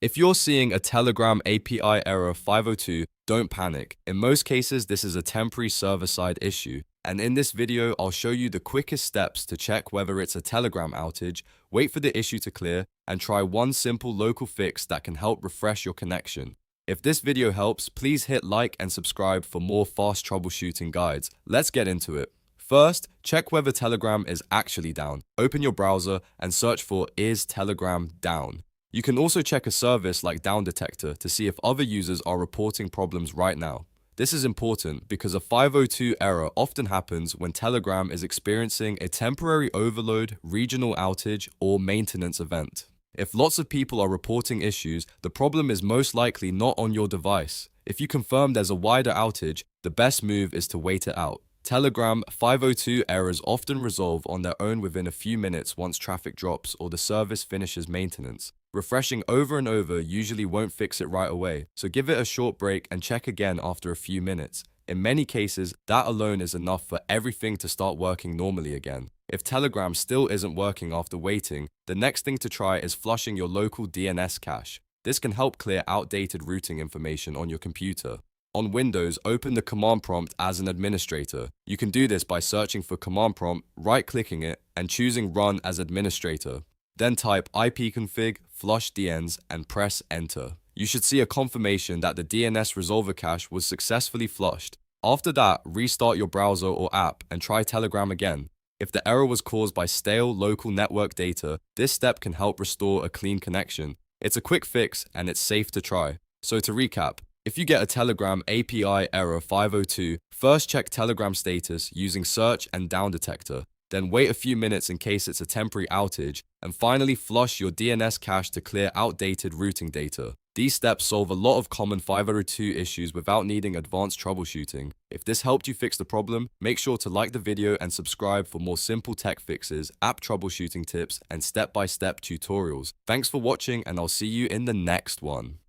If you're seeing a Telegram API error 502, don't panic. In most cases, this is a temporary server-side issue. And in this video, I'll show you the quickest steps to check whether it's a Telegram outage, wait for the issue to clear, and try one simple local fix that can help refresh your connection. If this video helps, please hit like and subscribe for more fast troubleshooting guides. Let's get into it. First, check whether Telegram is actually down. Open your browser and search for "Is Telegram down?" You can also check a service like Down Detector to see if other users are reporting problems right now. This is important because a 502 error often happens when Telegram is experiencing a temporary overload, regional outage, or maintenance event. If lots of people are reporting issues, the problem is most likely not on your device. If you confirm there's a wider outage, the best move is to wait it out. Telegram 502 errors often resolve on their own within a few minutes once traffic drops or the service finishes maintenance. Refreshing over and over usually won't fix it right away, so give it a short break and check again after a few minutes. In many cases, that alone is enough for everything to start working normally again. If Telegram still isn't working after waiting, the next thing to try is flushing your local DNS cache. This can help clear outdated routing information on your computer. On Windows, open the command prompt as an administrator. You can do this by searching for command prompt, right-clicking it, and choosing Run as administrator. Then type ipconfig flush DNS and press enter. You should see a confirmation that the DNS resolver cache was successfully flushed. After that, restart your browser or app and try Telegram again. If the error was caused by stale local network data, this step can help restore a clean connection. It's a quick fix and it's safe to try. So to recap, if you get a Telegram API error 502, first check Telegram status using search and Down Detector. Then wait a few minutes in case it's a temporary outage, and finally flush your DNS cache to clear outdated routing data. These steps solve a lot of common 502 issues without needing advanced troubleshooting. If this helped you fix the problem, make sure to like the video and subscribe for more simple tech fixes, app troubleshooting tips, and step-by-step tutorials. Thanks for watching, and I'll see you in the next one.